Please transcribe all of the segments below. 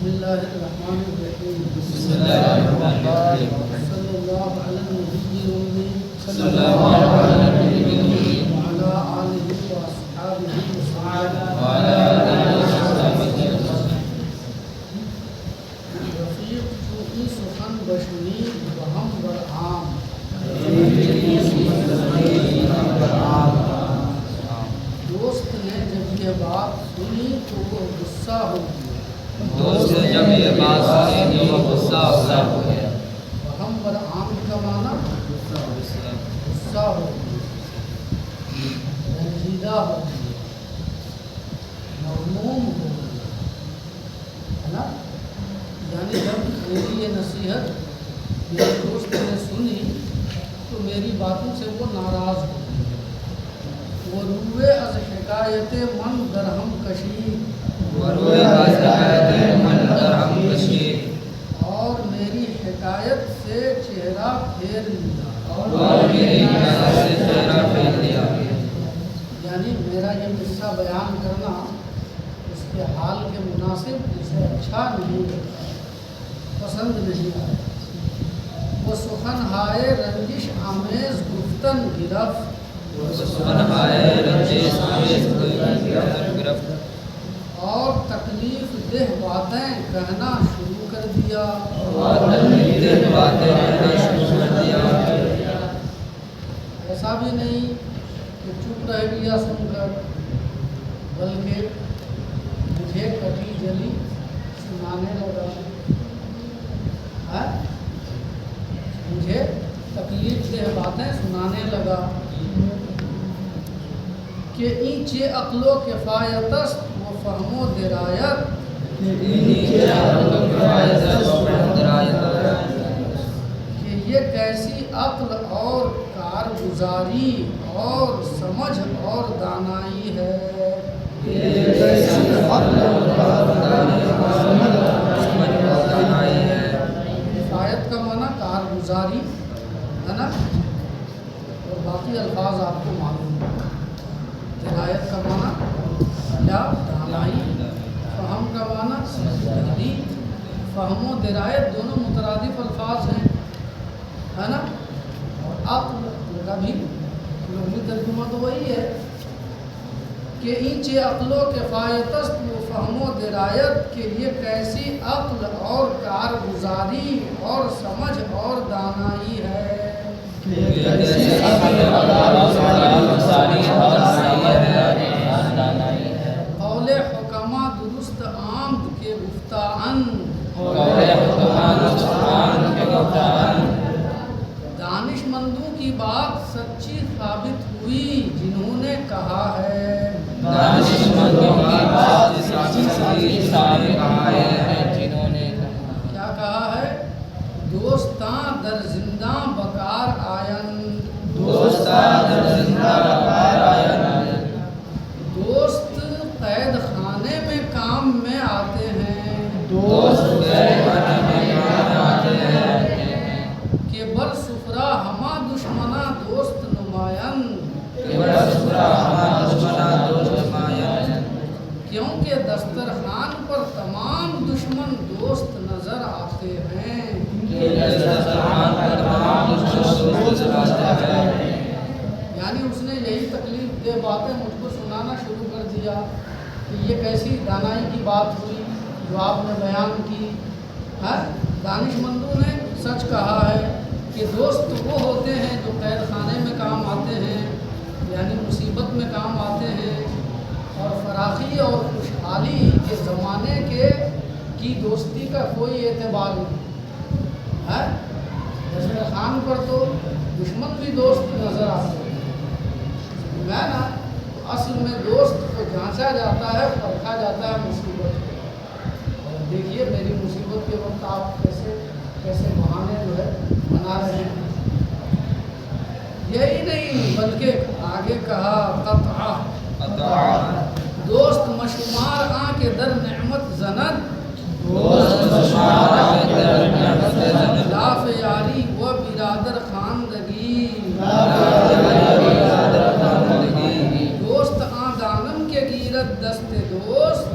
بسم اللہ الرحمن الرحیم بسم اللہ الرحمن الرحیم صلی اللہ علی النبی الامی صلی اللہ علیہ وسلم وعلی آلہ واصحابہ وسلم وعلی آلہ وصحبہ رفیق چونکہ سخن بشنی وہم برعام دوست نے جب یہ بات سنی تو وہ غصہ ہو گیا دوست نے جب یہ بات سنی تو وہ غصہ ہو گیا وہم برعام کا معنی غصہ ہو گیا رنجیدہ ہو گیا مغموم ہو گیا ہے نا. یعنی جب میری یہ نصیحت میرے دوست نے سنی تو میری باتوں سے وہ ناراض ہو گیا. وہ روئے از حکایت من درہم کشی وروئے از حکایت من درہم کشی اور میری حکایت سے چہرہ پھیر لیا اور میری حکایت سے چہرہ پھیر لیا. یعنی میرا یہ قصہ بیان کرنا اس کے حال کے مناسب اسے اچھا نہیں لگا پسند نہیں آیا. وہ سخن ہائے رنجش آمیز گفتن گرفت سبحانہ رنجش آمیز گرفت اور تکلیف دہ باتیں کہنا شروع کر دیا اور تکلیف دہ باتیں کہنا شروع کر دیا. ایسا بھی نہیں کہ چپ رہ گیا سن کر بلکہ مجھے کٹی جلی سنانے لگا مجھے تکلیف دہ باتیں سنانے لگا کہ اینچے عقل و کفایت است و فہم و درایت کہ یہ کیسی عقل اور کارگزاری اور سمجھ اور دانائی ہے. کفایت کا معنی کارگزاری ہے نا اور باقی الفاظ آپ کو معلوم ہے. درایت کا معنی یا دانائی، فہم کا معنی سمجھداری. فہم و درایت دونوں مترادف الفاظ ہیں ہے نا. اور عقل کا بھی لغوی ترجمہ تو وہی ہے کہ اینچے عقل و کفایت است و فہم و درایت کہ یہ کیسی عقل اور کارگزاری اور سمجھ اور دانائی ہے. قول حکما درست آمد کے گفتہ ان دانش مندوں کی بات سچی ثابت ہوئی جنہوں نے کہا ہے کیا کہا ہے؟ دوستاں در زندہ بکار آین دوست قید خانے میں کام میں آتے ہیں کہ بر سفرا ہما دشمنا دوست نمائن کیونکہ دسترخوان پر تمام دشمن دوست نظر آتے ہیں. یعنی اس نے یہی تکلیف دہ باتیں مجھ کو سنانا شروع کر دیا کہ یہ کیسی دانائی کی بات ہوئی جو آپ نے بیان کی ہے. دانش مندوں نے سچ کہا ہے کہ دوست وہ ہوتے ہیں جو قید خانے میں کام آتے ہیں یعنی مصیبت میں کام آتے ہیں اور فراخی اور خوشحالی کے زمانے کی دوستی کا کوئی اعتبار نہیں ہے. دسترخوان پر تو دشمن بھی دوست نظر آتے ہیں میں نا. اصل میں دوست کو جانچا جاتا ہے پرکھا جاتا ہے مصیبت کو. اور دیکھیے میری مصیبت کے وقت آپ کیسے بہانے جو ہے بنا رہے ہیں. یہی نہیں بلکہ آگے کہا قطعہ دوست مشمار آن کے در نعمت زند لاف یاری و برادر خواندگی دوست آن دانم کے گیرت دست دوست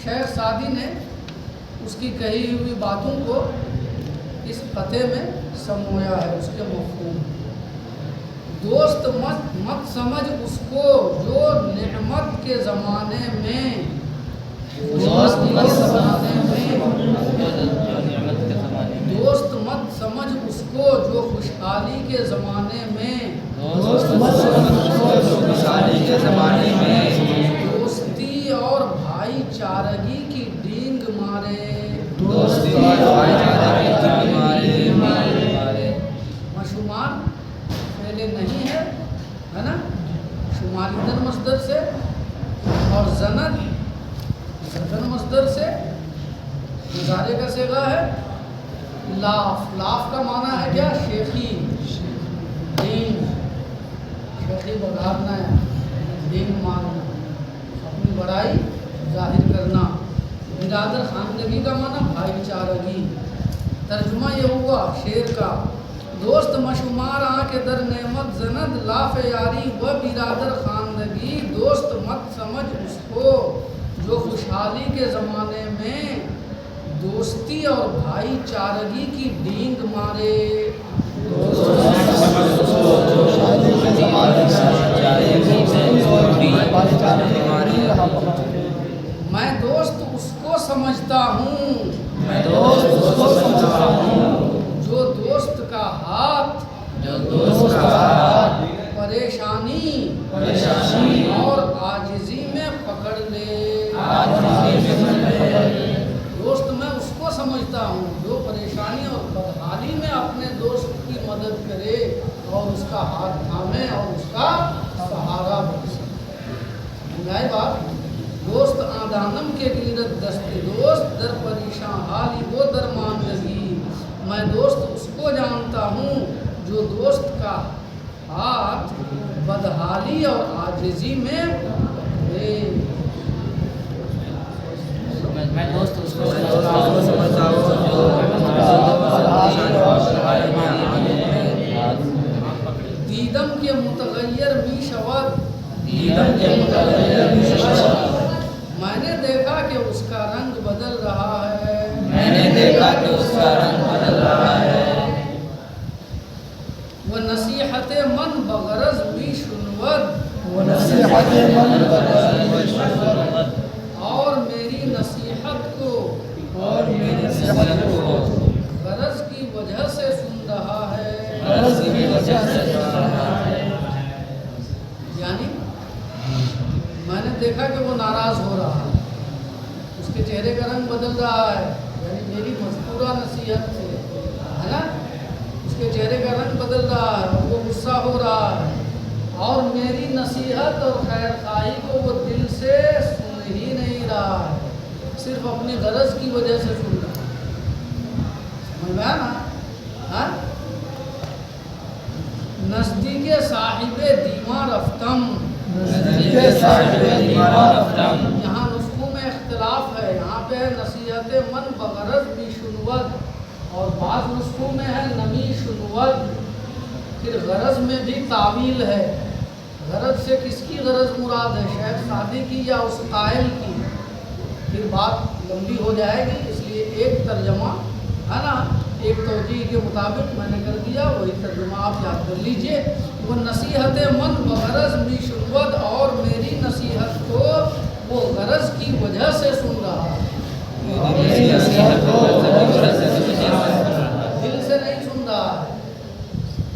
شیخ سعدی نے اس کی کہی ہوئی باتوں کو اس قطعے میں سمویا ہے، اس کے مفہوم۔ دوست مت سمجھ اس کو جو نعمت کے زمانے میں، دوست مت سمجھ اس کو جو خوشحالی کے زمانے میں، دوستی اور بھائی چارگی کی ڈینگ مارے، شمار پہلے نہیں ہے نا، شمار ادھر مصدر سے اور زند مصدر سے، مضارع کا صیغہ ہے لاف۔ لاف کا معنی ہے کیا؟ شیخی، دین، شیخی بگارنا ہے، دین ماننا، اپنی بڑائی ظاہر کرنا۔ برادر خواندگی کا معنی بھائی چارگی۔ ترجمہ یہ ہوا شعر کا، دوست مشمار آنکھ در نعمت زند، لاف یاری و برادر خواندگی، دوست مت سمجھ اس کو جو خوشحالی کے زمانے میں دوستی اور بھائی چارگی کی ڈینگ مارے۔ میں دوست اس کو سمجھتا ہوں جو دوست کا ہاتھ پریشانی اور عاجزی میں پکڑ لے۔ دوست میں اس کو سمجھتا ہوں جو پریشانی اور بدحالی میں اپنے دوست کی مدد کرے اور اس کا ہاتھ تھامے اور اس کا سہارا بن سکے۔ بات دوست آدانم کے گیرت دست، دوست در پریشان حالی وہ درماندگی، میں دوست اس کو جانتا ہوں جو دوست کا ہاتھ بدحالی اور عاجزی میں ہے۔ میں دوست اس کو سمجھتا ہوں جو دیدم کے متغیر می شود، میں نے دیکھا کہ اس کا رنگ بدل رہا ہے، وہ نصیحت من بغرض می شنود، اور میری نصیحت کو غرض کی وجہ سے سن رہا ہے۔ یعنی میں نے دیکھا کہ وہ ناراض ہو رہا ہے، اس کے چہرے کا رنگ بدل رہا ہے، یعنی میری مذکورہ نصیحت سے ہے نا، اس کے چہرے کا رنگ بدل رہا ہے اور وہ غصہ ہو رہا ہے، اور میری نصیحت اور خیر خواہی کو وہ دل سے سن ہی نہیں رہا ہے، صرف اپنی غرض کی وجہ سے سن رہا ہے۔ سمجھ میں آنا؟ نزدیک صاحب دیواں رفتم، یہاں نسخوں میں اختلاف ہے، یہاں پہ ہے نصیحت من بغرض می شنود اور بعض نسخوں میں ہے نمی شنود۔ پھر غرض میں بھی تعویل ہے، غرض سے کس کی غرض مراد ہے، شیخ سعدی کی یا اس قائل کی؟ پھر بات لمبی ہو جائے گی، اس لیے ایک ترجمہ ہے نا، ایک توجیہ کے مطابق میں نے کر دیا، وہی ترجمہ آپ یاد کر لیجئے۔ وہ نصیحت من بغرض می شنود، اور میری نصیحت کو وہ غرض کی وجہ سے سن رہا ہے، دل سے نہیں سن رہا ہے،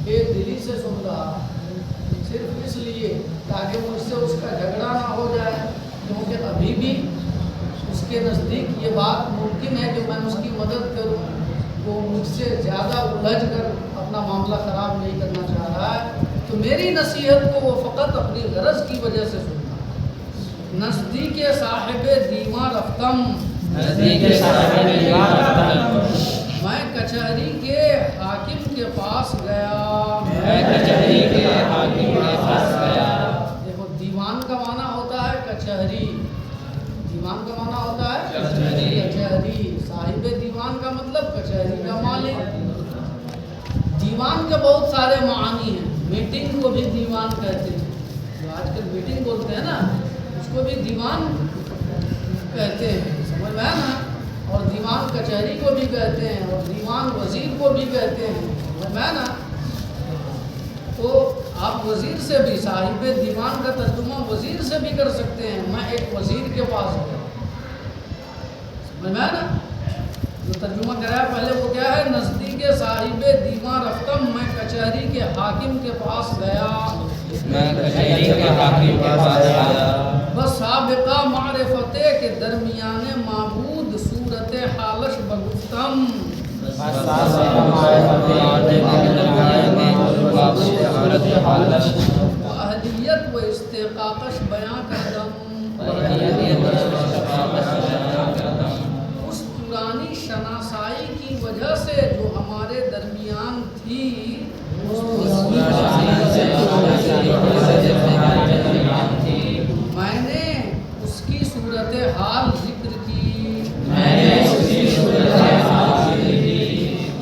بے دلی سے سن رہا ہے، صرف اس لیے تاکہ مجھ سے اس کا جھگڑا نہ ہو جائے، کیونکہ ابھی بھی اس کے نزدیک یہ بات ممکن ہے کہ میں اس کی مدد کروں، وہ مجھ سے زیادہ الجھ کر اپنا معاملہ خراب نہیں کرنا چاہ رہا ہے، تو میری نصیحت کو وہ فقط اپنی غرض کی وجہ سے سنتا۔ نزدیک صاحب دیواں رفتم، میں کچہری کے حاکم کے پاس گیا، دیکھو دیوان کا معنی ہوتا ہے کچہری، دیوان کا معنی ہوتا ہے کچہری، صاحب دیوان کا مطلب کچہری کا مالک۔ دیوان کے بہت سارے معنی ہیں، میٹنگ کو بھی دیوان کہتے ہیں، جو آج کل میٹنگ بولتے ہیں نا، اس کو بھی دیوان کہتے ہیں۔ دیوان کچہری کو بھی کہتے ہیں اور دیوان وزیر کو بھی کہتے ہیں، میں نا تو آپ وزیر سے بھی، صاحب دیوان کا ترجمہ وزیر سے بھی کر سکتے ہیں، میں ایک وزیر کے پاس گیا، سمجھ میں نا جو ترجمہ کرایا پہلے وہ کیا ہے، نزدیک صاحب دیوان رفتم، میں کچہری کے حاکم کے پاس گیا، میں کچہری کے حاکم کے پاس گیا، بس سابقہ معرفتے کے درمیان معبود صورت حالش بگفتم، اہلیت و استحقاقش بیان کردم، اس پرانی شناسائی کی وجہ سے جو ہمارے درمیان تھی، میں نے اس کی صورتحال ذکر کی،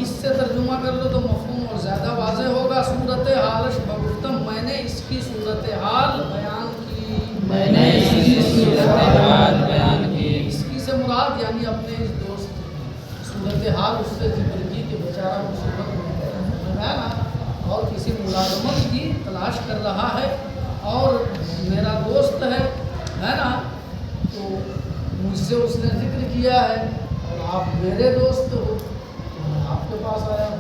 اس سے ترجمہ کر لو تو مفہوم اور زیادہ واضح ہوگا، صورتحالش بگفتم، میں نے اس کی صورتحال بیان کی، اس کی سے مراد یعنی اپنے اس دوست صورتحال اس سے ذکر کی کہ بیچارہ مصیبت میں ہے نا اور کسی ملازمت کی تلاش کر رہا ہے اور میرا دوست ہے نا، تو مجھ سے اس نے ذکر کیا ہے اور آپ میرے دوست ہو، میں آپ کے پاس آیا ہوں،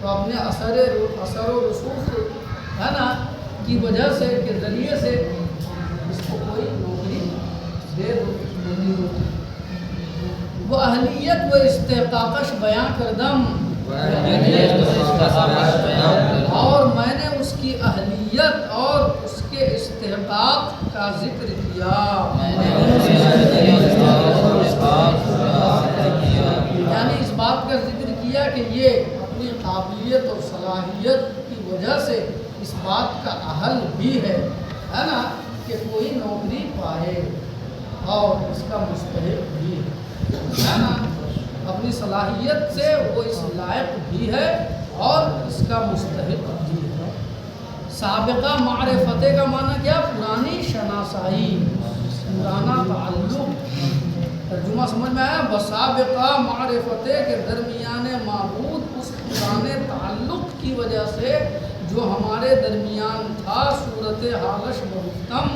تو اپنے اثر و رسوخ ہے نا کی وجہ سے کے ذریعے سے اس کو کوئی نوکری دے دو، وہ اہلیت و استحقاقش بیان کردم، اور میں نے اس کی اہلیت اور اس کے استحقاق کا ذکر کیا، یعنی اس بات کا ذکر کیا کہ یہ اپنی قابلیت اور صلاحیت کی وجہ سے اس بات کا اہل بھی ہے نا کہ کوئی نوکری پائے اور اس کا مستحق بھی ہے نا، اپنی صلاحیت سے وہ اس لائق بھی ہے اور اس کا مستحق بھی ہے۔ سابقہ معرفت کا معنی کیا؟ پرانی شناسائی، پرانا تعلق، ترجمہ سمجھ میں آیا؟ بسابقہ معرفت کے درمیان معبود، اس پرانے تعلق کی وجہ سے جو ہمارے درمیان تھا، صورت حالش بگفتم،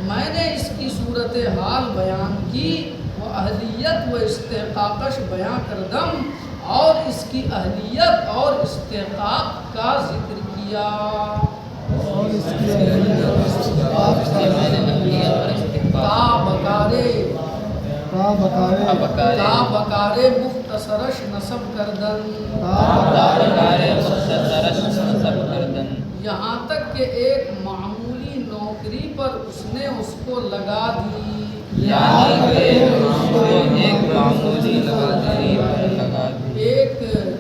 میں نے اس کی صورت حال بیان کی، وہ اہلیت و استحقاقش بیان کردم، اور اس کی اہلیت اور استحقاق کا ذکر کیا، بکارے مختصرش نصب کردن، یہاں تک کہ ایک معمولی نوکری پر اس نے اس کو لگا دی، ایک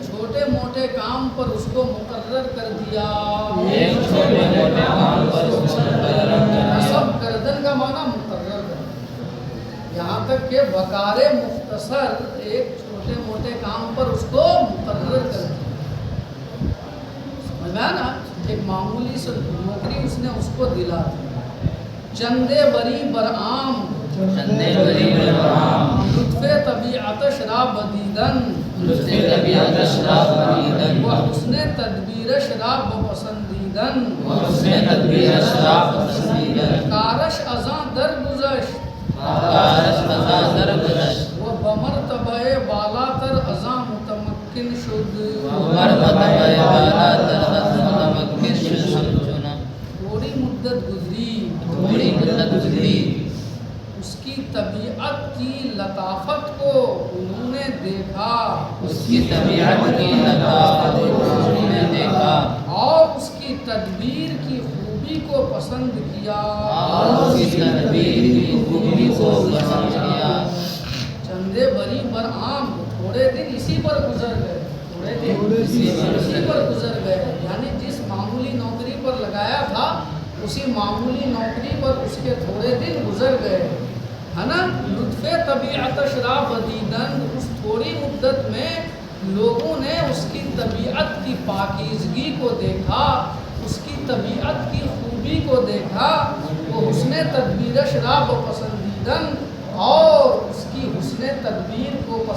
چھوٹے موٹے کام پر اس کو مقرر کر دیا، نصب کردن کا معنی مقرر کر، یہاں تک کہ بکار مختصر ایک چھوٹے موٹے کام پر اس کو مقرر کر دیا، سمجھ میں نا، ایک معمولی سے نوکری اس نے اس کو دلا دی، چندے بری برعام، لطف طبیعت شراب بدیدن، و حسن تدبیر شراب پسندیدن، کارش ازاں درگزشت، و بمرتبہ بالا تر ازاں متمکن شد، تھوڑی مدت گزری، اس کی طبیعت کی لطافت کو انہوں نے دیکھا، اور اس کی تدبیر کی خوبی کو پسند کیا، چندے بری برعام، تھوڑے دن اسی پر گزر گئے، یعنی جس معمولی نوکری پر لگایا تھا اسی معمولی نوکری پر اس کے تھوڑے دن گزر گئے، ہے نا، لطف طبیعت شراب بدیدن، اس تھوڑی مدت میں لوگوں نے اس کی طبیعت کی پاکیزگی کو دیکھا، اس کی طبیعت کی خوبی کو دیکھا، وہ حسن تدبیر شراب پسندیدن، اور اس کی حسن تدبیر